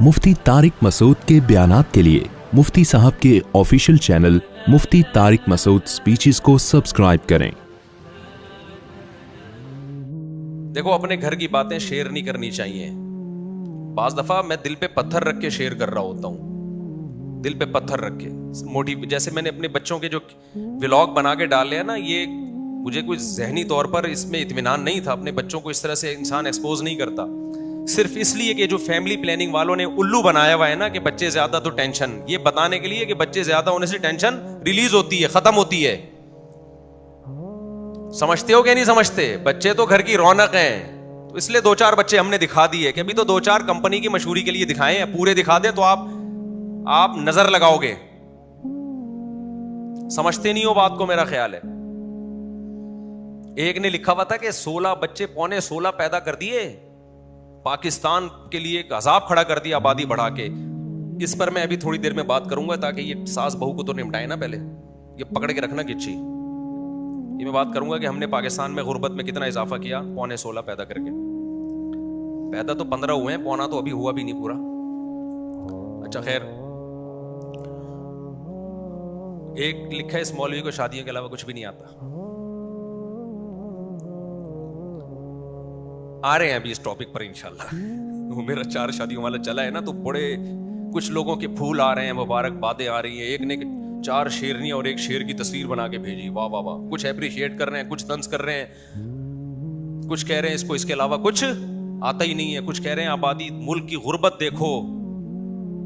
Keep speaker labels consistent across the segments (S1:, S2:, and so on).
S1: मुफ्ती तारिक मसूद के बयानात के लिए मुफ्ती साहब के ऑफिशियल चैनल मुफ्ती तारिक मसूद स्पीचेस को सब्सक्राइब करें।
S2: देखो, अपने घर की बातें शेयर नहीं करनी चाहिए। बाज दफा मैं दिल पे पत्थर रख के शेयर कर रहा होता हूँ, दिल पे पत्थर रख के मोटी। जैसे मैंने अपने बच्चों के जो व्लॉग बना के डाले हैं ना, ये मुझे कोई जहनी तौर पर इसमें इत्मीनान नहीं था। अपने बच्चों को इस तरह से इंसान एक्सपोज नहीं करता, सिर्फ इसलिए कि जो फैमिली प्लानिंग वालों ने उल्लू बनाया हुआ है ना कि बच्चे ज्यादा तो टेंशन, ये बताने के लिए कि बच्चे ज्यादा होने से टेंशन रिलीज होती है, खत्म होती है। समझते हो कि नहीं समझते? बच्चे तो घर की रौनक हैं, तो इसलिए 2-4 बच्चे हमने दिखा दिए कि अभी तो 2-4 कंपनी की मशहूरी के लिए दिखाएं हैं। पूरे दिखा दें तो आप नजर लगाओगे। समझते नहीं हो बात को, मेरा ख्याल है। एक ने लिखा हुआ था कि 16 बच्चे 16.25 पैदा कर दिए, पाकिस्तान के लिए एक अजाब खड़ा कर दिया आबादी बढ़ा के। इस पर मैं अभी थोड़ी देर में बात करूंगा, ताकि ये सास बहू को तो निपटाए ना। पहले ये पकड़ के रखना गिच्छी, ये मैं बात करूंगा कि हमने पाकिस्तान में गुर्बत में कितना इजाफा किया 16.25 पैदा करके। पैदा तो 15 हुए हैं, पौना तो अभी हुआ भी नहीं पूरा। अच्छा खैर, एक लिखा है इस मौलवी को शादियों के अलावा कुछ भी नहीं आता। आ रहे हैं अभी इस टॉपिक पर इंशाल्लाह। वो मेरा 4 शादियों वाला चला है ना, तो बड़े कुछ लोगों के फूल आ रहे हैं, मुबारकबादें आ रही हैं। एक ने 4 शेरनी और एक शेर की तस्वीर बना के भेजी, वाह वाह वाह। कुछ अप्रिशिएट कर रहे हैं, कुछ तंज कर रहे हैं, कुछ कह रहे हैं इसको इसके अलावा कुछ आता ही नहीं है, कुछ कह रहे हैं आबादी मुल्क की गुर्बत देखो।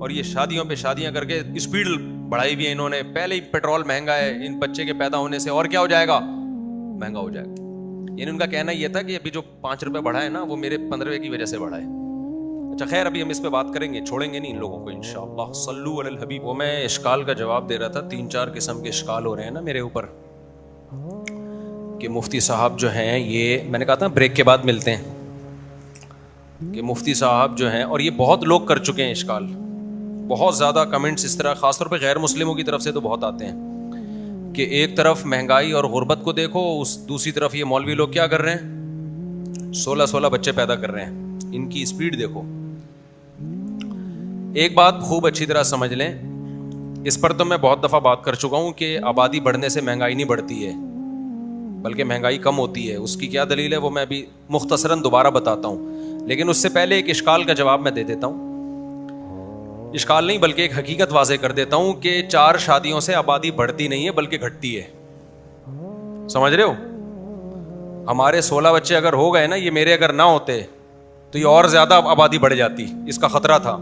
S2: और ये शादियों पे शादियां करके स्पीड बढ़ाई भी है इन्होंने। पहले ही पेट्रोल महंगा है, इन बच्चे के पैदा होने से और क्या हो जाएगा, महंगा हो जाएगा। यानी उनका कहना यह था कि अभी जो 5 रुपए बढ़ा है ना, वो मेरे 15वें की वजह से बढ़ा है। अच्छा खैर, अभी हम इस पे बात करेंगे, छोड़ेंगे नहीं इन लोगों को इंशाअल्लाह। सल्लू अलल हबीब। वो मैं इश्काल का जवाब दे रहा था, 3-4 किस्म के इश्काल हो रहे हैं ना मेरे ऊपर कि मुफ्ती साहब जो हैं, ये मैंने कहा था ब्रेक के बाद मिलते हैं, कि मुफ्ती साहब जो हैं, और ये बहुत लोग कर चुके हैं इश्काल, बहुत ज़्यादा कमेंट्स इस तरह, ख़ासतौर पे गैर मुस्लिमों की तरफ से तो बहुत आते हैं कि एक तरफ महंगाई और गुर्बत को देखो, उस दूसरी तरफ ये मौलवी लोग क्या कर रहे हैं, 16 बच्चे पैदा कर रहे हैं। इनकी स्पीड देखो। एक बात खूब अच्छी तरह समझ लें, इस पर तो मैं बहुत दफ़ा बात कर चुका हूँ कि आबादी बढ़ने से महंगाई नहीं बढ़ती है, बल्कि महंगाई कम होती है। उसकी क्या दलील है वो मैं अभी मुख्तसरन दोबारा बताता हूँ, लेकिन उससे पहले एक इश्काल का जवाब मैं दे देता हूँ। इश्काल नहीं बल्कि एक हकीकत वाज़े कर देता हूं कि 4 शादियों से आबादी बढ़ती नहीं है बल्कि घटती है। समझ रहे हो? हमारे 16 बच्चे अगर हो गए ना, ये मेरे अगर ना होते तो ये और ज्यादा आबादी बढ़ जाती, इसका खतरा था।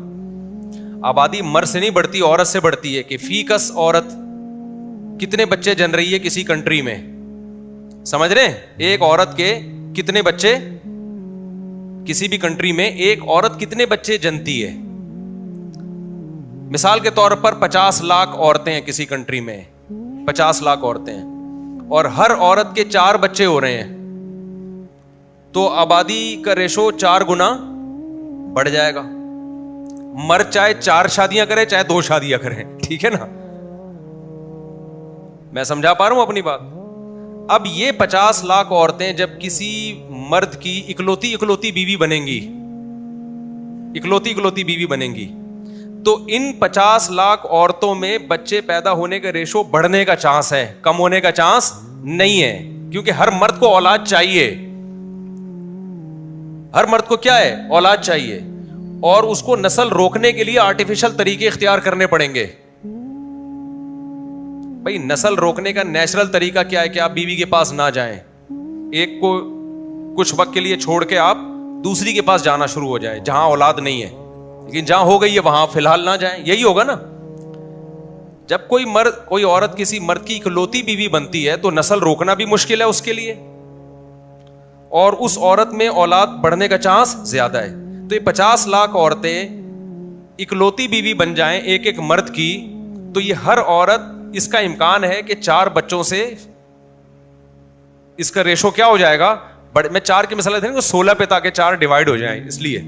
S2: आबादी मर्द से नहीं बढ़ती, औरत से बढ़ती है। कि फीकस औरत कितने बच्चे जन रही है किसी कंट्री में, समझ रहे हैं? एक औरत के कितने बच्चे किसी भी कंट्री में, एक औरत कितने बच्चे जनती है। मिसाल के तौर पर 50 लाख औरतें हैं किसी कंट्री में, 50 लाख औरतें हैं, और हर औरत के 4 बच्चे हो रहे हैं, तो आबादी का रेशो 4 गुना बढ़ जाएगा। मर्द चाहे 4 शादियां करे चाहे 2 शादियां करें, ठीक है ना? मैं समझा पा रहा हूं अपनी बात? अब ये 50 लाख औरतें जब किसी मर्द की इकलौती बीवी बनेंगी, इकलौती बीवी बनेंगी, तो इन 50 लाख औरतों में बच्चे पैदा होने का रेशो बढ़ने का चांस है, कम होने का चांस नहीं है। क्योंकि हर मर्द को औलाद चाहिए, हर मर्द को क्या है, औलाद चाहिए, और उसको नस्ल रोकने के लिए आर्टिफिशियल तरीके इख्तियार करने पड़ेंगे। भाई नस्ल रोकने का नेचुरल तरीका क्या है कि आप बीवी के पास ना जाएं, एक को कुछ वक्त के लिए छोड़ के आप दूसरी के पास जाना शुरू हो जाए जहां औलाद नहीं है, लेकिन जहां हो गई है वहां फिलहाल ना जाएं। यही होगा ना? जब कोई औरत किसी मर्द की इकलौती बीवी बनती है तो नस्ल रोकना भी मुश्किल है उसके लिए, और उस औरत में औलाद बढ़ने का चांस ज्यादा है। तो ये 50 लाख औरतें इकलौती बीवी बन जाएं एक एक मर्द की, तो ये हर औरत, इसका इम्कान है कि 4 बच्चों से इसका रेशो क्या हो जाएगा, मैं 4 की मिसाल दे रहा हूं 16 पे, ताकि 4 डिवाइड हो जाएं। इसलिए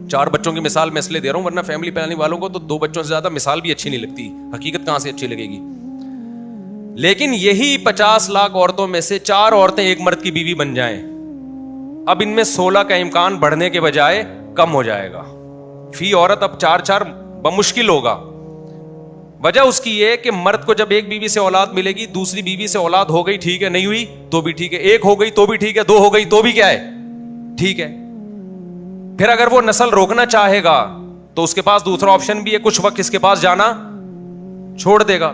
S2: 4 बच्चों की मिसाल मैं इसलिए दे रहा हूं, वरना फैमिली प्लानिंग वालों को तो 2 बच्चों से ज्यादा मिसाल भी अच्छी नहीं लगती, हकीकत कहां से अच्छी लगेगी। लेकिन यही 50 लाख औरतों में से 4 औरतें एक मर्द की बीवी बन जाएं, अब इनमें 16 का इम्कान बढ़ने के बजाय कम हो जाएगा। फी औरत अब 4 बमुश्किल होगा। वजह उसकी ये कि मर्द को जब एक बीवी से औलाद मिलेगी, दूसरी बीवी से औलाद हो गई ठीक है, नहीं हुई तो भी ठीक है, एक हो गई तो भी ठीक है, 2 हो गई तो भी क्या है, ठीक है। फिर अगर वो नस्ल रोकना चाहेगा तो उसके पास दूसरा ऑप्शन भी है, कुछ वक्त इसके पास जाना छोड़ देगा।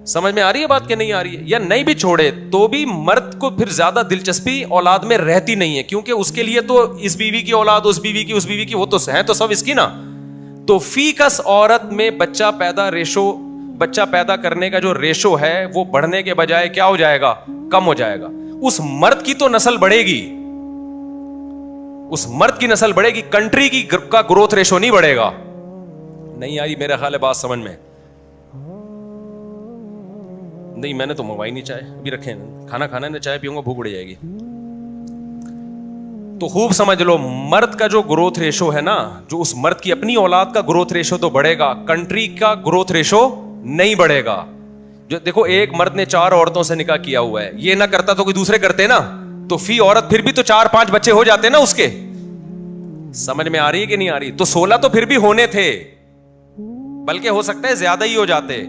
S2: समझ में आ रही है बात कि नहीं आ रही है? या नहीं भी छोड़े तो भी मर्द को फिर ज्यादा दिलचस्पी औलाद में रहती नहीं है, क्योंकि उसके लिए तो इस बीवी की औलाद, उस बीवी की, उस बीवी की, वो तो है तो सब इसकी ना। तो फीकस औरत में बच्चा पैदा करने का जो रेशो है वो बढ़ने के बजाय क्या हो जाएगा, कम हो जाएगा। उस मर्द की तो नस्ल बढ़ेगी, उस मर्द की नस्ल बढ़ेगी, कंट्री की का ग्रोथ रेशो नहीं बढ़ेगा। नहीं आई मेरा ख्याल है बात समझ में? नहीं, मैंने तो मंगवाई नहीं चाय, अभी रखे, खाना खाना है, चाय पीऊंगा, भूख उड़ जाएगी। तो खूब समझ लो, मर्द का जो ग्रोथ रेशो है ना, जो उस मर्द की अपनी औलाद का ग्रोथ रेशो तो बढ़ेगा, कंट्री का ग्रोथ रेशो नहीं बढ़ेगा। जो देखो, एक मर्द ने 4 औरतों से निकाह किया हुआ है, ये ना करता तो कोई दूसरे करते ना, तो फी औरत फिर भी तो 4-5 बच्चे हो जाते ना उसके। समझ में आ रही है कि नहीं आ रही? तो 16 तो फिर भी होने थे, बल्कि हो सकता है ज्यादा ही हो जाते।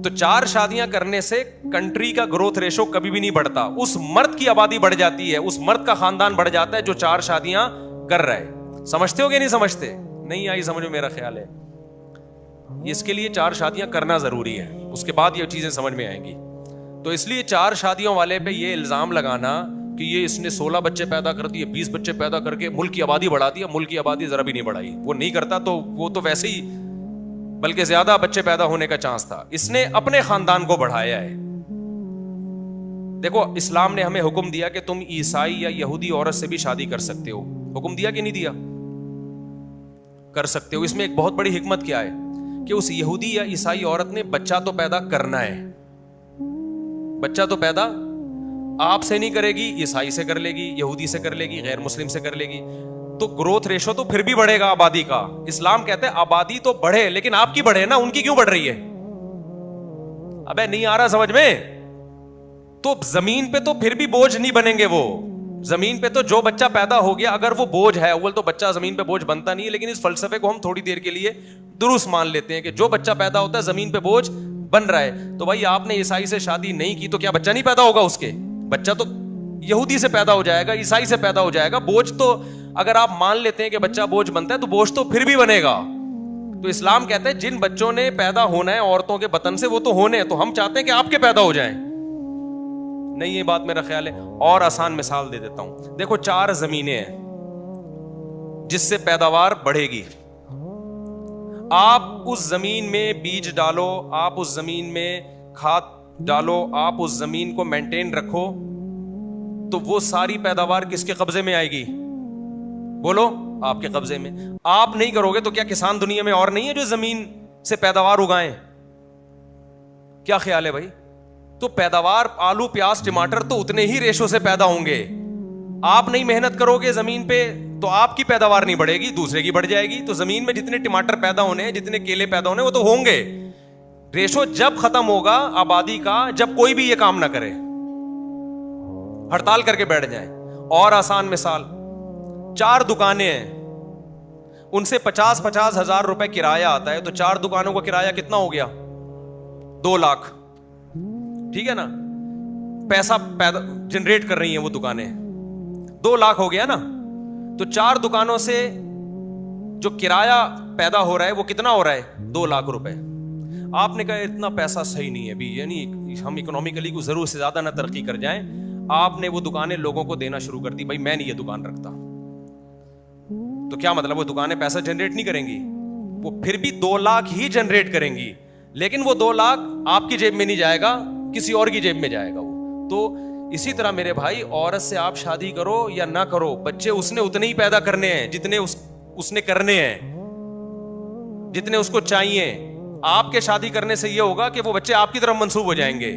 S2: तो 4 शादियां करने से कंट्री का ग्रोथ रेशो कभी भी नहीं बढ़ता, उस मर्द की आबादी बढ़ जाती है, उस मर्द का खानदान बढ़ जाता है जो 4 शादियां कर रहा है। समझते हो कि नहीं समझते? नहीं आई समझ में मेरा ख्याल है। इसके लिए 4 शादियां करना जरूरी है, उसके बाद ये चीजें समझ में आएंगी। तो इसलिए 4 शादियों वाले पे ये इल्जाम लगाना कि ये इसने 16 बच्चे पैदा कर दिए, 20 बच्चे पैदा करके मुल्क की आबादी बढ़ा दिया, मुल्क की आबादी जरा भी नहीं बढ़ाई। वो नहीं करता तो वो तो वैसे ही, बल्कि ज्यादा बच्चे पैदा होने का चांस था। इसने अपने खानदान को बढ़ाया है। देखो, इस्लाम ने हमें हुक्म दिया कि तुम ईसाई या यहूदी औरत से भी शादी कर सकते हो। हुक्म दिया कि नहीं दिया? कर सकते हो। इसमें एक बहुत बड़ी हिकमत क्या है कि उस यहूदी या ईसाई औरत ने बच्चा तो पैदा करना है, बच्चा तो पैदा आपसे नहीं करेगी, ईसाई से कर लेगी, यहूदी से कर लेगी, गैर मुस्लिम से कर लेगी, तो ग्रोथ रेशो तो फिर भी बढ़ेगा आबादी का। इस्लाम कहते हैं आबादी तो बढ़े, लेकिन आपकी बढ़े ना, उनकी क्यों बढ़ रही है? अबे नहीं आ रहा समझ में? तो जमीन पे तो फिर भी बोझ नहीं बनेंगे वो। जमीन पे तो जो बच्चा पैदा हो गया, अगर वो बोझ है, अव्वल तो बच्चा जमीन पे बोझ बनता नहीं है, लेकिन इस फलसफे को हम थोड़ी देर के लिए दुरुस्त मान लेते हैं कि जो बच्चा पैदा होता है जमीन पे बोझ बन रहा है। तो भाई आपने ईसाई से शादी नहीं की तो क्या बच्चा नहीं पैदा होगा उसके? बच्चा तो यहूदी से पैदा हो जाएगा, ईसाई से पैदा हो जाएगा। बोझ तो अगर आप मान लेते हैं कि बच्चा बोझ बनता है तो बोझ तो फिर भी बनेगा। तो इस्लाम कहता है जिन बच्चों ने पैदा होना है औरतों के बतन से, वो तो होने हैं, तो हम चाहते हैं कि आपके पैदा हो जाएं। नहीं, ये बात मेरा ख्याल है। और आसान मिसाल दे देता हूं। देखो, 4 जमीनें हैं जिससे पैदावार बढ़ेगी। आप उस जमीन में बीज डालो, आप उस जमीन में खाद डालो, आप उस जमीन को मेंटेन रखो, तो वो सारी पैदावार किसके कब्जे में आएगी? बोलो, आपके कब्जे में। आप नहीं करोगे तो क्या किसान दुनिया में और नहीं है जो जमीन से पैदावार उगाएं? क्या ख्याल है भाई? तो पैदावार, आलू, प्याज, टमाटर तो उतने ही रेशो से पैदा होंगे। आप नहीं मेहनत करोगे जमीन पे तो आपकी पैदावार नहीं बढ़ेगी, दूसरे की बढ़ जाएगी। तो जमीन में जितने टमाटर पैदा होने हैं, जितने केले पैदा होने, वो तो होंगे। रेशो जब खत्म होगा आबादी का, जब कोई भी ये काम ना करे, हड़ताल करके बैठ जाए। और आसान मिसाल, 4 दुकानें हैं, उनसे 50-50 हजार रुपए किराया आता है, तो 4 दुकानों का किराया कितना हो गया? 2 लाख। ठीक है ना? पैसा पैदा जनरेट कर रही हैं वो दुकानें, 2 लाख हो गया ना? तो 4 दुकानों से जो किराया पैदा हो रहा है वो कितना हो रहा है? 2 लाख रुपए। आपने कहा इतना पैसा सही नहीं है भी, यानी हम इकोनॉमिकली को जरूर से ज्यादा ना तरक्की कर जाएं। आपने वो दुकानें लोगों को देना शुरू कर दी, भाई मैं नहीं ये दुकान रखता। तो क्या मतलब? वो दुकानें पैसा जनरेट नहीं करेंगी? वो फिर भी 2 लाख ही जनरेट करेंगी, लेकिन वो 2 लाख आपकी जेब में नहीं जाएगा, किसी और की जेब में जाएगा वो। तो इसी तरह मेरे भाई, औरत से आप शादी करो या ना करो, बच्चे उसने उतने ही पैदा करने हैं जितने उसने करने हैं, जितने उसको चाहिए। आपके शादी करने से ये होगा कि वो बच्चे आपकी तरफ मंसूब हो जाएंगे।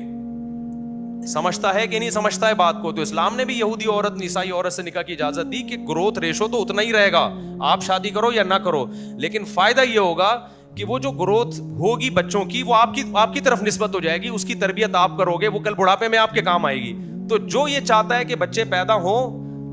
S2: समझता है कि नहीं समझता है बात को? तो इस्लाम ने भी यहूदी औरत, ईसाई औरत से निकाह की इजाजत दी कि ग्रोथ रेशो तो उतना ही रहेगा, आप शादी करो या ना करो, लेकिन फायदा ये होगा कि वो जो ग्रोथ होगी बच्चों की, वो आपकी तरफ निस्बत हो जाएगी, उसकी तरबियत आप करोगे, वो कल बुढ़ापे में आपके काम आएगी। तो जो ये चाहता है कि बच्चे पैदा हो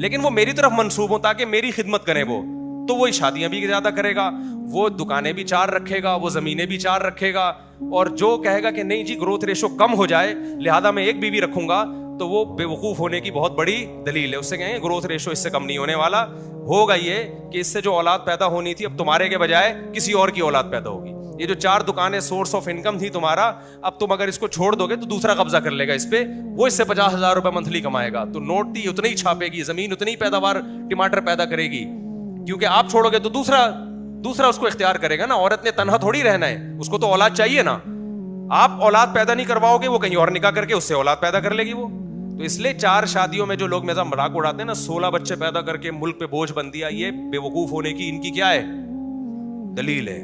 S2: لیکن وہ میری طرف منسوب ہو تاکہ میری خدمت کریں وہ, تو وہی شادیاں بھی زیادہ کرے گا, وہ دکانیں بھی 4 رکھے گا, وہ زمینیں بھی 4 رکھے گا, اور جو کہے گا کہ نہیں جی گروتھ ریشو کم ہو جائے لہذا میں 1 بیوی رکھوں گا, تو وہ بے وقوف ہونے کی بہت بڑی دلیل ہے. اس سے کہیں گے گروتھ ریشو اس سے کم نہیں ہونے والا, ہوگا یہ کہ اس سے جو اولاد پیدا ہونی تھی اب تمہارے کے بجائے کسی اور کی اولاد پیدا ہوگی. یہ جو 4 دکانیں سورس آف انکم تھی تمہارا, اب تم اگر اس کو چھوڑ دو گے تو دوسرا قبضہ کر لے گا اس پہ, وہ اس سے 50,000 روپے منتھلی کمائے گا, تو نوٹ دی اتنا ہی چھاپے گی, زمین اتنی پیداوار ٹماٹر پیدا کرے گی, کیونکہ آپ چھوڑو گے تو دوسرا اس کو اختیار کرے گا نا. عورت نے تنہا تھوڑی رہنا ہے, اس کو تو اولاد چاہیے نا. آپ اولاد پیدا نہیں کرواؤ گے, وہ کہیں اور نکاح کر کے اس سے اولاد پیدا کر لے گی وہ. تو اس لیے 4 شادیوں میں جو لوگ میرا مذاق اڑاتے ہیں نا, 16 بچے پیدا کر کے ملک پہ بوجھ بن دیا, یہ بے وقوف ہونے کی ان کی کیا ہے دلیل ہے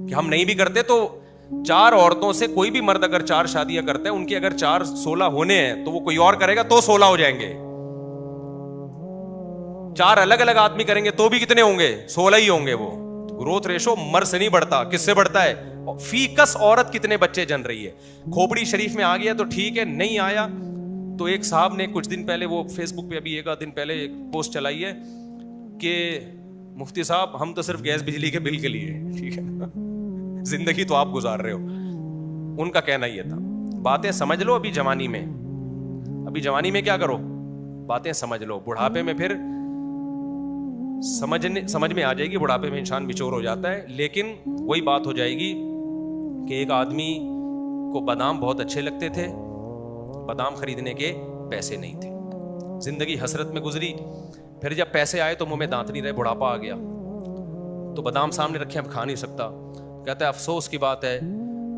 S2: کہ ہم نہیں بھی کرتے. تو 4 عورتوں سے کوئی بھی مرد اگر 4 شادیاں کرتا ہے, ان کے اگر 16 ہونے ہیں تو وہ کوئی اور کرے گا تو 16 ہو جائیں گے. 4 الگ الگ آدمی کریں گے تو بھی کتنے ہوں گے, 16 ہی ہوں گے. وہ گروتھ ریشو مرد سے نہیں بڑھتا, کس سے بڑھتا ہے, فی کس عورت کتنے بچے جن رہی ہے. کھوپڑی شریف میں آ گیا تو ٹھیک ہے, نہیں آیا تو ایک صاحب نے کچھ دن پہلے, وہ فیس بک پہ ابھی 1 دن پہلے ایک پوسٹ چلائی ہے کہ مفتی صاحب ہم تو صرف گیس بجلی کے بل کے لیے, ٹھیک ہے نا, زندگی تو آپ گزار رہے ہو. ان کا کہنا یہ تھا باتیں سمجھ لو ابھی جوانی میں کیا کرو, باتیں سمجھ لو, بڑھاپے میں پھر سمجھ میں آ جائے گی. بڑھاپے میں انسان بچور ہو جاتا ہے, لیکن وہی بات ہو جائے گی کہ ایک آدمی کو بادام بہت اچھے لگتے تھے, بادام خریدنے کے پیسے نہیں تھے, زندگی حسرت میں گزری. پھر جب پیسے آئے تو منہ میں دانت نہیں رہے, بڑھاپا آ گیا, تو بادام سامنے رکھے اب کھا نہیں سکتا. کہتا ہے افسوس کی بات ہے,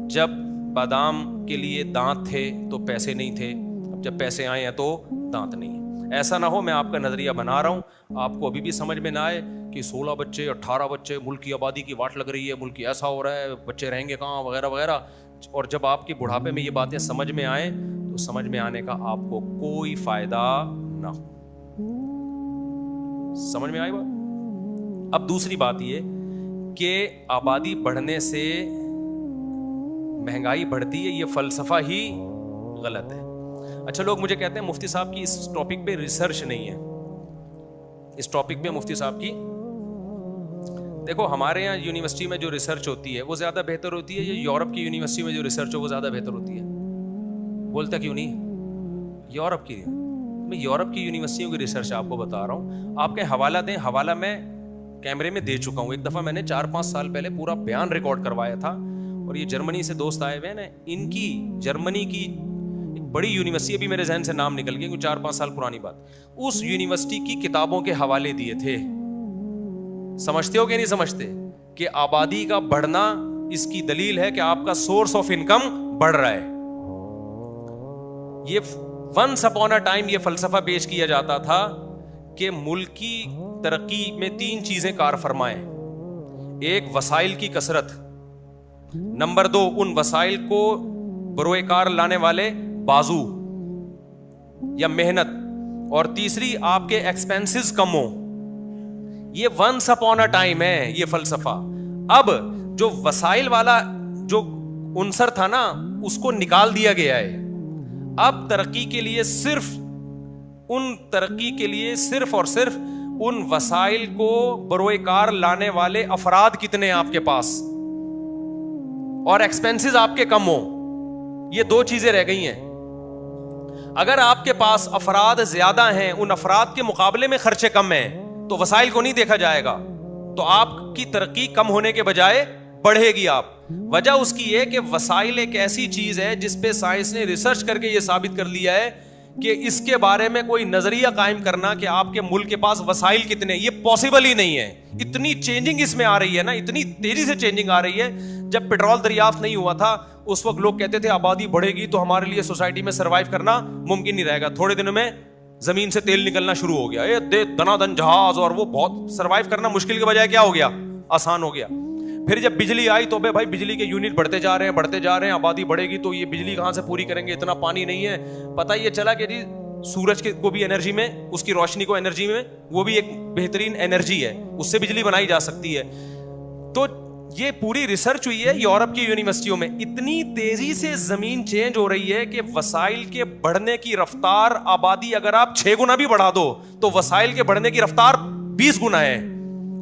S2: جب بادام کے لیے دانت تھے تو پیسے نہیں تھے, اب جب پیسے آئے ہیں تو دانت نہیں ہے. ایسا نہ ہو میں آپ کا نظریہ بنا رہا ہوں, آپ کو ابھی بھی سمجھ میں نہ آئے کہ 16 بچے 18 بچے, ملک کی آبادی کی واٹ لگ رہی ہے, ملک ایسا ہو رہا ہے, بچے رہیں گے کہاں وغیرہ وغیرہ. اور جب آپ کے بڑھاپے میں یہ باتیں سمجھ میں آئیں تو سمجھ میں آنے کا آپ کو کوئی فائدہ نہ ہو. سمجھ میں آئی بات. اب دوسری بات یہ کہ آبادی بڑھنے سے مہنگائی بڑھتی ہے, یہ فلسفہ ہی غلط ہے. اچھا لوگ مجھے کہتے ہیں مفتی صاحب کی اس ٹاپک پہ ریسرچ نہیں ہے. اس ٹاپک پہ مفتی صاحب کی, دیکھو ہمارے یہاں یونیورسٹی میں جو ریسرچ ہوتی ہے وہ زیادہ بہتر ہوتی ہے, یا یورپ کی یونیورسٹی میں جو ریسرچ ہو وہ زیادہ بہتر ہوتی ہے؟ بولتا کیوں نہیں یورپ کی. میں یورپ کی یونیورسٹیوں کی ریسرچ آپ کو بتا رہا ہوں, آپ کے حوالہ دیں. حوالہ میں کیمرے میں دے چکا ہوں, ایک دفعہ میں نے 4-5 سال پہلے پورا بیان ریکارڈ کروایا تھا, اور یہ جرمنی سے دوست آئے ہوئے نا, ان کی جرمنی کی ایک بڑی یونیورسٹی, ابھی میرے ذہن سے نام نکل گیا, 4-5 سال پرانی بات, اس یونیورسٹی کی کتابوں کے حوالے دیے تھے. سمجھتے ہو کہ نہیں سمجھتے کہ آبادی کا بڑھنا اس کی دلیل ہے کہ آپ کا سورس آف انکم بڑھ رہا ہے. یہ ونس اپون اے ٹائم یہ فلسفہ پیش کیا جاتا تھا کہ ملک کی ترقی میں 3 چیزیں کار فرمائیں. ایک وسائل کی کثرت, نمبر 2 ان وسائل کو بروئے کار لانے والے بازو یا محنت, اور تیسری آپ کے ایکسپینسز کم ہو. یہ ونس اپون اے ٹائم ہے یہ فلسفہ. اب جو وسائل والا جو عنصر تھا نا اس کو نکال دیا گیا ہے. اب ترقی کے لیے صرف اور صرف ان وسائل کو بروئے کار لانے والے افراد کتنے ہیں آپ کے پاس, اور ایکسپینسز آپ کے کم ہو. یہ 2 چیزیں رہ گئی ہیں. اگر آپ کے پاس افراد زیادہ ہیں, ان افراد کے مقابلے میں خرچے کم ہیں, تو وسائل کو نہیں دیکھا جائے گا, تو آپ کی ترقی کم ہونے کے بجائے بڑھے گی. آپ وجہ اس کی یہ کہ وسائل ایک ایسی چیز ہے جس پہ سائنس نے ریسرچ کر کے یہ ثابت کر لیا ہے کہ اس کے بارے میں کوئی نظریہ قائم کرنا کہ آپ کے ملک کے پاس وسائل کتنے, یہ پاسبل ہی نہیں ہے. اتنی چینجنگ اس میں آ رہی ہے نا, اتنی تیزی سے چینجنگ آ رہی ہے. جب پیٹرول دریافت نہیں ہوا تھا اس وقت لوگ کہتے تھے آبادی بڑھے گی تو ہمارے لیے سوسائٹی میں سروائیو کرنا ممکن نہیں رہے گا. تھوڑے دنوں میں زمین سے تیل نکلنا شروع ہو گیا, دنا دن جہاز, اور وہ بہت سروائیو کرنا مشکل کے بجائے کیا ہو گیا, آسان ہو گیا. پھر جب بجلی آئی تو بھائی بجلی کے یونٹ بڑھتے جا رہے ہیں, آبادی بڑھے گی تو یہ بجلی کہاں سے پوری کریں گے, اتنا پانی نہیں ہے. پتہ یہ چلا کہ جی سورج کو بھی انرجی میں, اس کی روشنی کو انرجی میں, وہ بھی ایک بہترین انرجی ہے, اس سے بجلی بنائی جا سکتی ہے. تو یہ پوری ریسرچ ہوئی ہے یورپ کی یونیورسٹیوں میں. اتنی تیزی سے زمین چینج ہو رہی ہے کہ وسائل کے بڑھنے کی رفتار, آبادی اگر آپ 6 گنا بھی بڑھا دو تو وسائل کے بڑھنے کی رفتار 20 گنا ہے,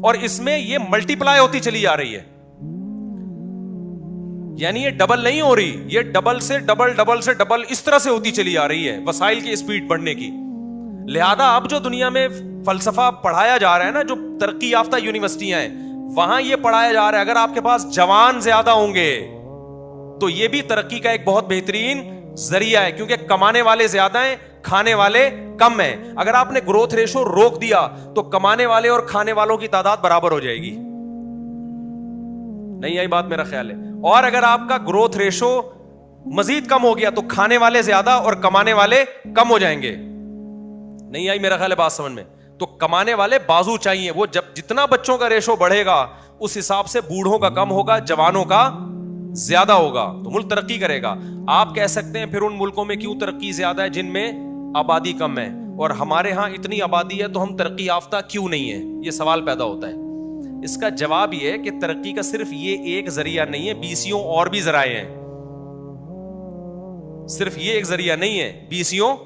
S2: اور اس میں یہ ملٹی پلائی ہوتی چلی جا رہی ہے. یعنی یہ ڈبل نہیں ہو رہی, یہ ڈبل سے ڈبل, ڈبل سے ڈبل, اس طرح سے ہوتی چلی جا رہی ہے وسائل کی اسپیڈ بڑھنے کی. لہذا اب جو دنیا میں فلسفہ پڑھایا جا رہا ہے نا, جو ترقی یافتہ یونیورسٹیاں ہیں وہاں یہ پڑھایا جا رہا ہے اگر آپ کے پاس جوان زیادہ ہوں گے تو یہ بھی ترقی کا ایک بہت بہترین ذریعہ ہے, کیونکہ کمانے والے زیادہ ہیں, کھانے والے کم ہیں. اگر آپ نے گروتھ ریشو روک دیا تو کمانے والے اور کھانے والوں کی تعداد برابر ہو جائے گی. نہیں آئی بات میرا خیال ہے. اور اگر آپ کا گروتھ ریشو مزید کم ہو گیا تو کھانے والے زیادہ اور کمانے والے کم ہو جائیں گے. نہیں آئی میرا خیال ہے بات سمجھ میں. تو کمانے والے بازو چاہیے, وہ جب جتنا بچوں کا ریشو بڑھے گا اس حساب سے بوڑھوں کا کم ہوگا, جوانوں کا زیادہ ہوگا, تو ملک ترقی کرے گا. آپ کہہ سکتے ہیں پھر ان ملکوں میں کیوں ترقی زیادہ ہے جن میں آبادی کم ہے, اور ہمارے ہاں اتنی آبادی ہے تو ہم ترقی یافتہ کیوں نہیں ہے؟ یہ سوال پیدا ہوتا ہے. اس کا جواب یہ ہے کہ ترقی کا صرف یہ ایک ذریعہ نہیں ہے, 20 اور بھی ذرائع ہیں. صرف یہ ایک ذریعہ نہیں ہے, 20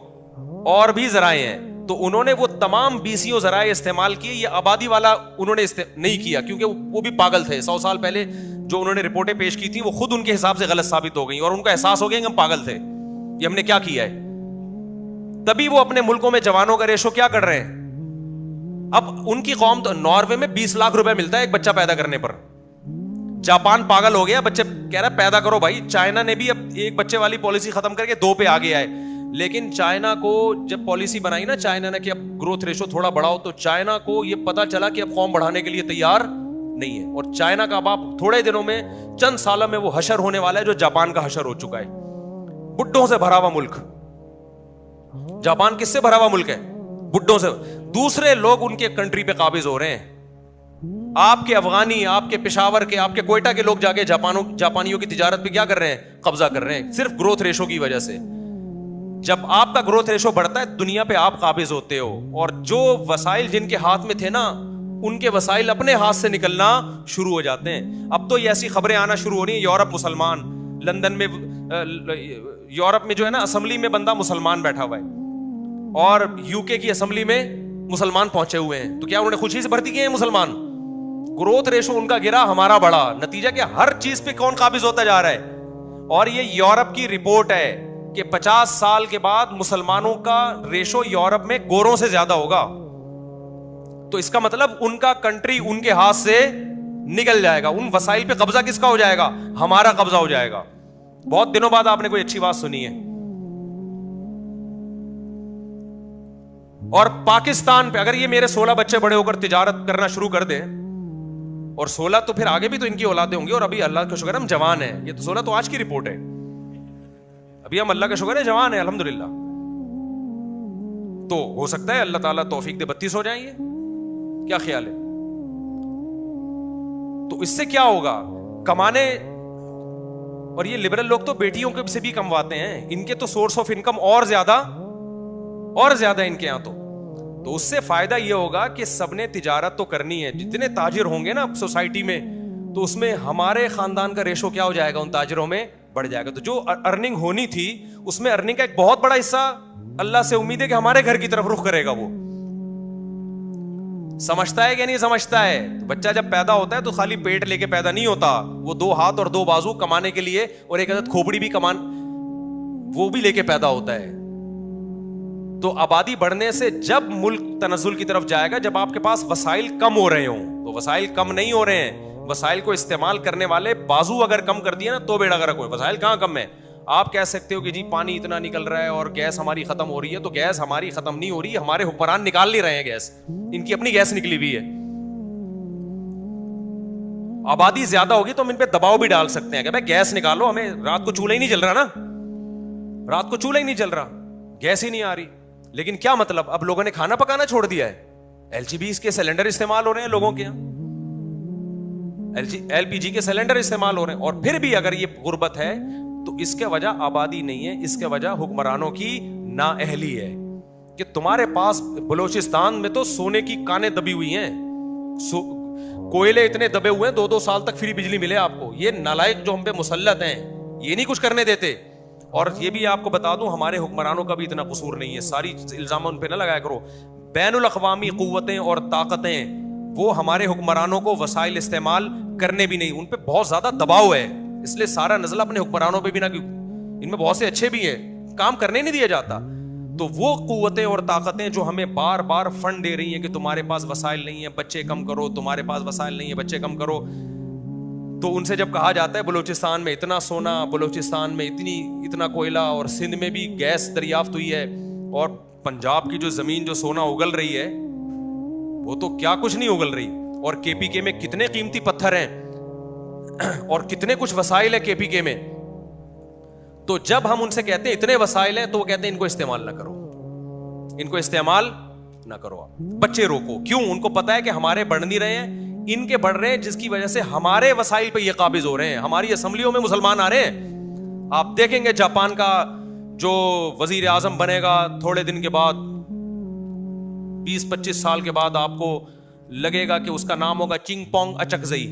S2: اور بھی ذرائع ہیں. تو انہوں نے وہ تمام 20 ذرائع استعمال کیے. یہ آبادی والا انہوں نے نہیں کیا, کیونکہ وہ بھی پاگل تھے. 100 سال پہلے جو انہوں نے رپورٹیں پیش کی تھی وہ خود ان کے حساب سے غلط ثابت ہو گئی, اور ان کا احساس ہو گیا کہ ہم پاگل تھے, یہ ہم نے کیا کیا ہے. تبھی وہ اپنے ملکوں میں جوانوں کا ریشو کیا کر رہے ہیں. اب ان کی قوم تو ناروے میں 20 لاکھ روپے ملتا ہے ایک بچہ پیدا کرنے پر. جاپان پاگل ہو گیا, بچے کہہ رہا ہے پیدا کرو بھائی. چائنا نے بھی اب ایک بچے والی پالیسی ختم کر کے 2 پہ آگے آئے. لیکن چائنا کو جب پالیسی بنائی نا چائنا نے کہ اب گروتھ ریشو تھوڑا بڑھاؤ, تو چائنا کو یہ پتا چلا کہ اب قوم بڑھانے کے لیے تیار نہیں ہے. اور چائنا کا اب تھوڑے دنوں میں, چند سالوں میں وہ حشر ہونے والا ہے جو جاپان کا حشر ہو چکا ہے. بڈھوں سے بھرا ہوا ملک. جاپان کس سے بھرا ہوا ملک ہے؟ بڈھوں سے. دوسرے لوگ ان کے کنٹری پہ قابض ہو رہے ہیں. آپ کے افغانی, آپ کے پشاور کے, آپ کے کوئٹہ کے لوگ جا کے جاپانیوں کی تجارت پہ کیا کر رہے ہیں؟ قبضہ کر رہے ہیں, صرف گروتھ ریشو کی وجہ سے. جب آپ کا گروتھ ریشو بڑھتا ہے دنیا پہ آپ قابض ہوتے ہو, اور جو وسائل جن کے ہاتھ میں تھے نا ان کے وسائل اپنے ہاتھ سے نکلنا شروع ہو جاتے ہیں. اب تو یہ ایسی خبریں آنا شروع ہو رہی ہیں, یورپ مسلمان, لندن میں, یورپ میں جو ہے نا اسمبلی میں بندہ مسلمان بیٹھا ہوا ہے, اور یو کے کی اسمبلی میں مسلمان پہنچے ہوئے ہیں. تو کیا انہوں نے خوشی سے بھرتی کیے ہیں مسلمان؟ گروتھ ریشو ان کا گرا, ہمارا بڑا. نتیجہ کہ ہر چیز پہ کون قابض ہوتا جا رہا ہے. اور یہ یورپ کی رپورٹ ہے کہ 50 سال کے بعد مسلمانوں کا ریشو یورپ میں گوروں سے زیادہ ہوگا. تو اس کا مطلب ان کا کنٹری ان کے ہاتھ سے نکل جائے گا. ان وسائل پہ قبضہ کس کا ہو جائے گا؟ ہمارا قبضہ ہو جائے گا. بہت دنوں بعد آپ نے کوئی اچھی بات سنی ہے. اور پاکستان پہ اگر یہ میرے 16 بچے بڑے ہو کر تجارت کرنا شروع کر دیں, اور 16 تو پھر آگے بھی تو ان کی اولادیں ہوں گی, اور ابھی اللہ کا شکر ہم جوان ہیں. یہ تو 16 تو آج کی رپورٹ ہے, ابھی ہم اللہ کا شکر ہے جوان ہیں الحمدللہ. تو ہو سکتا ہے اللہ تعالیٰ توفیق دے 32 ہو جائیں. یہ کیا خیال ہے؟ تو اس سے کیا ہوگا؟ کمانے, اور یہ لبرل لوگ تو بیٹیوں کے سے بھی کمواتے ہیں. ان کے تو سورس آف انکم اور زیادہ ان کے یہاں. تو اس سے فائدہ یہ ہوگا کہ سب نے تجارت تو کرنی ہے. جتنے تاجر ہوں گے نا سوسائٹی میں, تو اس میں ہمارے خاندان کا ریشو کیا ہو جائے گا؟ ان تاجروں میں بڑھ جائے گا. تو جو ارننگ ہونی تھی اس میں ارننگ کا ایک بہت بڑا حصہ اللہ سے امید ہے کہ ہمارے گھر کی طرف رخ کرے گا. وہ سمجھتا ہے کہ نہیں سمجھتا ہے؟ تو بچہ جب پیدا ہوتا ہے تو خالی پیٹ لے کے پیدا نہیں ہوتا, وہ 2 ہاتھ اور 2 بازو کمانے کے لیے, اور ایک عدد کھوپڑی بھی وہ بھی لے کے پیدا ہوتا ہے. تو آبادی بڑھنے سے جب ملک تنزل کی طرف جائے گا, جب آپ کے پاس وسائل کم ہو رہے ہوں. تو وسائل کم نہیں ہو رہے ہیں, وسائل کو استعمال کرنے والے بازو اگر کم کر دیا نا تو بیڑا غرق. وسائل کہاں کم ہے؟ آپ کہہ سکتے ہو کہ جی پانی اتنا نکل رہا ہے اور گیس ہماری ختم ہو رہی ہے. تو گیس ہماری ختم نہیں ہو رہی, ہمارے حکمران نکال نہیں رہے ہیں گیس, ان کی اپنی گیس نکلی ہوئی ہے. آبادی زیادہ ہوگی تو ہم ان پہ دباؤ بھی ڈال سکتے ہیں کہ بھائی گیس نکالو, ہمیں رات کو چولہا ہی نہیں جل رہا نا, رات کو چولہا ہی نہیں جل رہا, گیس ہی نہیں آ رہی. لیکن کیا مطلب؟ اب لوگوں نے کھانا پکانا چھوڑ دیا ہے. LGB کے سلنڈر استعمال ہو رہے ہیں لوگوں کے یہاں, LPG کے سلنڈر استعمال ہو رہے ہیں. اور پھر بھی اگر یہ غربت ہے تو اس کے وجہ آبادی نہیں ہے, اس کے وجہ حکمرانوں کی نااہلی ہے. کہ تمہارے پاس بلوچستان میں تو سونے کی کانیں دبی ہوئی ہیں, कोयले इतने दबे हुए हैं 2-2 साल तक फ्री बिजली मिले आपको। ये नालायक जो हम पे मुसल्लत हैं ये नहीं कुछ करने देते। और ये भी आपको बता दूं हमारे हुक्मरानों का भी इतना कसूर नहीं है, सारी इल्जाम उन पे ना लगाया करो। बैनुल अक़वामी क़ुव्वतें और ताकतें वो हमारे हुक्मरानों को वसाइल इस्तेमाल करने भी नहीं, उन पे बहुत ज्यादा दबाव है, इसलिए सारा नज़ला अपने हुक्मरानों पे भी ना, इनमें बहुत से अच्छे भी हैं, काम करने नहीं दिया जाता। तो वो कुव्वतें और ताकतें जो हमें बार बार फंड दे रही हैं कि तुम्हारे पास वसाइल नहीं है बच्चे कम करो, तुम्हारे पास वसाइल नहीं है बच्चे कम करो, तो उनसे जब कहा जाता है बलूचिस्तान में इतना सोना, बलूचिस्तान में इतना कोयला, और सिंध में भी गैस दरियाफ्त हुई है, और पंजाब की जो जमीन जो सोना उगल रही है वो तो क्या कुछ नहीं उगल रही, और केपीके में कितने कीमती पत्थर हैं और कितने कुछ वसाइल है केपीके में। तो जब हम उनसे कहते हैं इतने वसाइल हैं तो वो कहते हैं इनको इस्तेमाल ना करो, इनको इस्तेमाल ना करो, आप बच्चे रोको। क्यों? उनको पता है कि हमारे बढ़ नहीं रहे हैं, इनके बढ़ रहे हैं, जिसकी वजह से हमारे वसाइल पे ये काबिज हो रहे हैं, हमारी असेंबलियों में मुसलमान आ रहे हैं। आप देखेंगे जापान का जो वजीर आजम बनेगा थोड़े दिन के बाद, 20-25 साल के बाद, आपको लगेगा कि उसका नाम होगा चिंगपोंग अचकजई।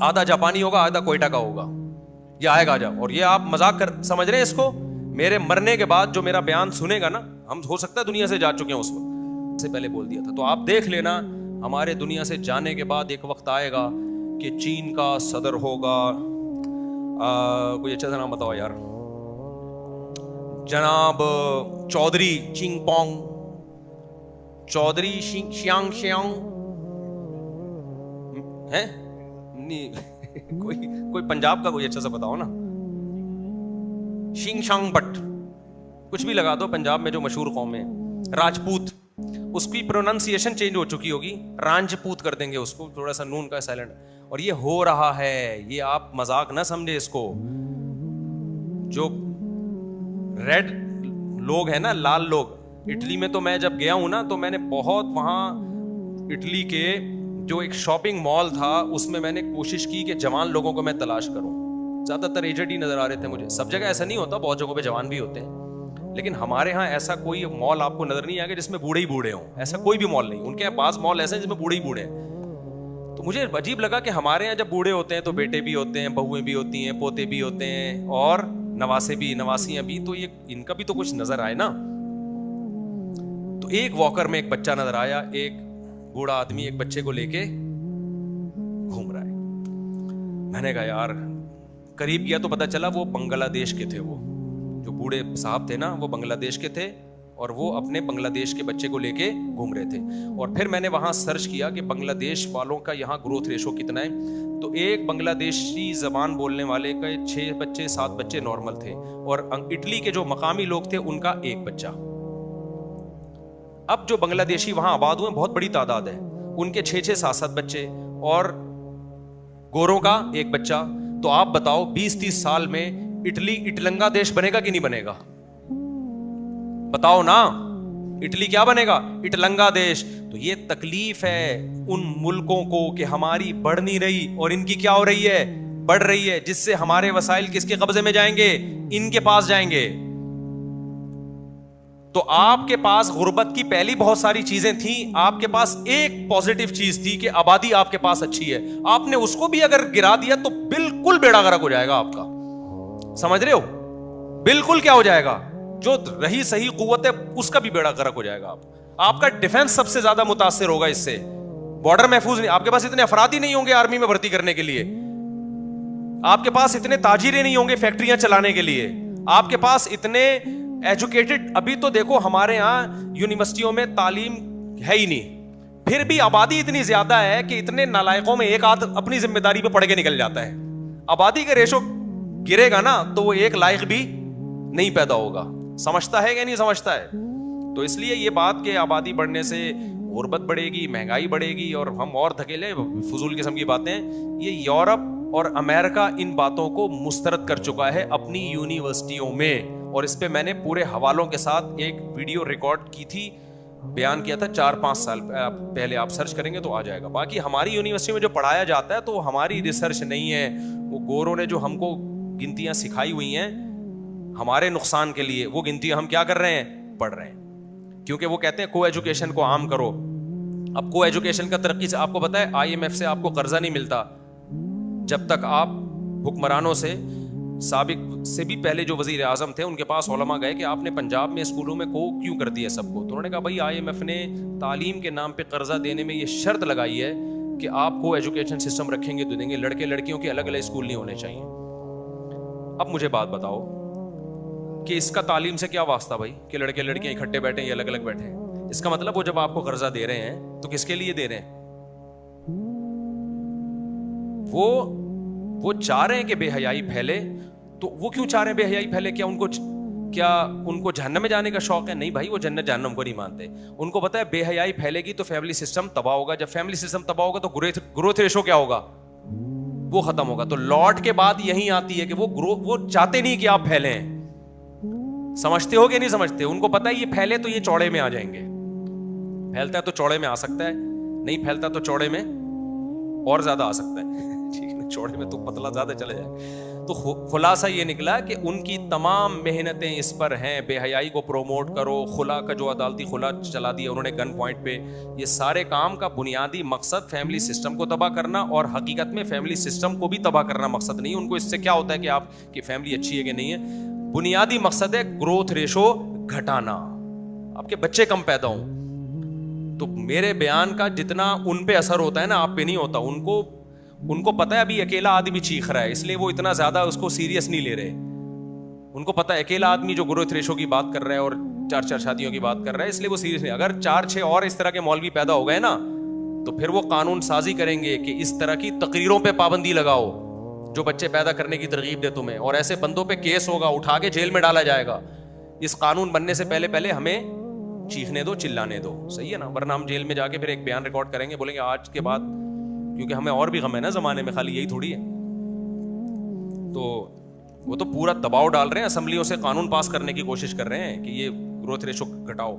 S2: आधा जापानी होगा आधा कोयटा का होगा, ये आएगा जब। और ये आप मजाक कर समझ रहे हैं इसको? मेरे मरने के बाद जो मेरा बयान सुनेगा ना, हम हो सकता है दुनिया से जा चुके हैं, उस वक्त से पहले बोल दिया था, तो आप देख लेना हमारे दुनिया से जाने के बाद एक वक्त आएगा कि चीन का सदर होगा, कोई अच्छा सा नाम बताओ यार, जनाब चौधरी चिंगपोंग चौधरी शियांग है नहीं कोई पंजाब का कोई अच्छा सा बताओ ना, शिंगशांग बट कुछ भी लगा दो, पंजाब में जो मशहूर कौम है, राजपूत, उसकी प्रोनाउंसिएशन चेंज हो चुकी होगी, रांझपूत कर देंगे उसको, थोड़ा सा नून का साइलेंट। और ये हो रहा है, ये आप मजाक ना समझे इसको। जो रेड लोग हैं ना, लाल लोग, इटली में तो मैं जब गया हूं ना, तो मैंने बहुत वहां इटली के जो एक शॉपिंग मॉल था उसमें मैंने कोशिश की कि जवान लोगों को मैं तलाश करूं, ज्यादातर एजेड ही नजर आ रहे थे मुझे। सब जगह ऐसा नहीं होता, बहुत जगहों पे जवान भी होते हैं, लेकिन हमारे यहाँ ऐसा कोई मॉल आपको नजर नहीं आएगा जिसमें बूढ़े ही बूढ़े हों, ऐसा कोई भी मॉल नहीं। उनके पास मॉल ऐसे हैं जिसमें बूढ़े ही बूढ़े हैं। तो मुझे अजीब लगा कि हमारे यहाँ जब बूढ़े होते हैं तो बेटे भी होते हैं, बहुएं भी होती हैं, पोते भी होते हैं, और नवासे भी, नवासियां भी, तो ये इनका भी तो कुछ नजर आए ना। तो एक वॉकर में एक बच्चा नजर आया, एक बूढ़ा आदमी एक बच्चे को लेके घूम रहा है। मैंने कहा यार, करीब गया तो पता चला वो बांग्लादेश के थे, वो जो बूढ़े साहब थे ना वो बांग्लादेश के थे, और वो अपने बांग्लादेश के बच्चे को लेके घूम रहे थे। और फिर मैंने वहां सर्च किया कि बांग्लादेश वालों का यहाँ ग्रोथ रेशो कितना है, तो एक बांग्लादेशी जबान बोलने वाले का 6 बच्चे 7 बच्चे नॉर्मल थे, और इटली के जो मकामी लोग थे उनका 1 बच्चा। अब जो बांग्लादेशी वहां आबाद हुए बहुत बड़ी तादाद है, उनके 6-6 7-7 बच्चे, और गोरों का 1 बच्चा। तो आप बताओ 20-30 साल में इटली इटलंगा देश बनेगा कि नहीं बनेगा? बताओ ना, इटली क्या बनेगा? इटलंगा देश। तो ये तकलीफ है उन मुल्कों को कि हमारी बढ़ नहीं रही और इनकी क्या हो रही है? बढ़ रही है, जिससे हमारे वसाइल किसके कब्जे में जाएंगे? इनके पास जाएंगे। तो आपके पास गुर्बत की पहली बहुत सारी चीजें थी, आपके पास एक पॉजिटिव चीज थी कि आबादी आपके पास अच्छी है। आपने उसको भी अगर गिरा दिया तो बिल्कुल बेड़ा गर्क हो जाएगा आपका। समझ रहे हो? बिल्कुल क्या हो जाएगा? जो रही सही कुव्वत है उसका भी बेड़ा गर्क हो जाएगा। आपका डिफेंस सबसे ज्यादा मुतासिर होगा इससे। बॉर्डर महफूज नहीं, आपके पास इतने अफराद ही नहीं होंगे आर्मी में भर्ती करने के लिए, आपके पास इतने ताजिरे नहीं होंगे फैक्ट्रियां चलाने के लिए, आपके पास इतने एजुकेटेड, अभी तो देखो हमारे यहाँ यूनिवर्सिटियों में तालीम है ही नहीं, फिर भी आबादी इतनी ज्यादा है कि इतने नालायकों में एक आध अपनी जिम्मेदारी पे पढ़ के निकल जाता है। आबादी का रेशो गिरेगा ना तो वो एक लायक भी नहीं पैदा होगा। समझता है कि नहीं समझता है? तो इसलिए ये बात कि आबादी बढ़ने से गुर्बत बढ़ेगी, महंगाई बढ़ेगी और हम और धकेले, फजूल किस्म की बातें, ये यूरोप और अमेरिका इन बातों को मुस्तरद कर चुका है अपनी यूनिवर्सिटियों में। और इस पे मैंने पूरे हवालों के साथ एक वीडियो रिकॉर्ड की थी, बयान किया था 4-5 साल पहले, आप सर्च करेंगे तो आ जाएगा। बाकी हमारी यूनिवर्सिटी में जो पढ़ाया जाता है तो हमारी रिसर्च नहीं है, वो गोरों ने जो हमको गिनतियां सिखाई हुई हैं हमारे नुकसान के लिए, वो गिनतियां हम क्या कर रहे हैं? पढ़ रहे हैं। क्योंकि वो कहते हैं को एजुकेशन को आम करो। اب کو ایجوکیشن کا ترقی سے آپ کو پتا ہے IMF سے آپ کو قرضہ نہیں ملتا جب تک آپ حکمرانوں سے سابق سے بھی پہلے جو وزیر اعظم تھے ان کے پاس علماء گئے کہ آپ نے پنجاب میں اسکولوں میں کو کیوں کر دیا سب کو, تو انہوں نے کہا بھائی IMF نے تعلیم کے نام پہ قرضہ دینے میں یہ شرط لگائی ہے کہ آپ کو ایجوکیشن سسٹم رکھیں گے تو دیں گے, لڑکے لڑکیوں کے الگ الگ اسکول نہیں ہونے چاہیے. اب مجھے بات بتاؤ کہ اس کا تعلیم سے کیا واسطہ بھائی کہ لڑکے لڑکیاں اکٹھے بیٹھے یا الگ الگ بیٹھے؟ اس کا مطلب وہ جب آپ کو قرضہ دے رہے ہیں تو کس کے لیے دے رہے ہیں؟ وہ چاہ رہے ہیں کہ بے حیائی پھیلے. تو وہ کیوں چاہ رہے ہیں بے حیائی پھیلے؟ کیا ان کو جہنم میں جانے کا شوق ہے؟ نہیں بھائی, وہ جنت جہنم کو نہیں مانتے. ان کو پتا ہے بے حیائی پھیلے گی تو فیملی سسٹم تباہ ہوگا, جب فیملی سسٹم تباہ ہوگا تو گروتھ ریشو کیا ہوگا؟ وہ ختم ہوگا. تو لوٹ کے بعد یہی آتی ہے کہ وہ چاہتے نہیں کہ آپ پھیلیں. سمجھتے ہو کہ نہیں سمجھتے؟ ان کو پتا ہے یہ پھیلے تو یہ چوڑے میں آ جائیں گے. پھیلتا ہے تو چوڑے میں آ سکتا ہے, نہیں پھیلتا تو چوڑے میں اور زیادہ آ سکتا ہے. ٹھیک ہے, چوڑے میں تو پتلا زیادہ چلے جائے. تو خلاصہ یہ نکلا کہ ان کی تمام محنتیں اس پر ہیں بے حیائی کو پروموٹ کرو. خلا کا جو عدالتی خلا چلا دیا انہوں نے گن پوائنٹ پہ, یہ سارے کام کا بنیادی مقصد فیملی سسٹم کو تباہ کرنا, اور حقیقت میں فیملی سسٹم کو بھی تباہ کرنا مقصد نہیں. ان کو اس سے کیا ہوتا ہے کہ آپ کی فیملی اچھی ہے کہ نہیں ہے, بنیادی مقصد ہے گروتھ ریشو گھٹانا, آپ کے بچے کم پیدا ہوں. تو میرے بیان کا جتنا ان پہ اثر ہوتا ہے نا آپ پہ نہیں ہوتا. ان کو پتا ہے ابھی اکیلا آدمی چیخ رہا ہے, اس لیے وہ اتنا زیادہ اس کو سیریس نہیں لے رہے. ان کو پتا ہے اکیلا آدمی جو گروتھ ریشو کی بات کر رہا ہے اور 4 شادیوں کی بات کر رہا ہے, اس لیے وہ سیریس نہیں. اگر 4-6 اور اس طرح کے مولوی پیدا ہو گئے نا تو پھر وہ قانون سازی کریں گے کہ اس طرح کی تقریروں پہ پابندی لگاؤ جو بچے پیدا کرنے کی ترغیب دے تمہیں, اور ایسے بندوں پہ کیس ہوگا, اٹھا کے جیل میں ڈالا جائے گا. اس قانون بننے سے پہلے ہمیں چیخنے دو, چلانے دو, صحیح ہے نا, ورنہ ہم جیل میں جا کے پھر ایک بیان ریکارڈ کریں گے, بولیں گے آج کے بعد, کیونکہ ہمیں اور بھی غم ہے نا زمانے میں, خالی یہی تھوڑی ہے. تو وہ تو پورا دباؤ ڈال رہے ہیں, اسمبلیوں سے قانون پاس کرنے کی کوشش کر رہے ہیں کہ یہ گروتھ ریشو گھٹاؤ.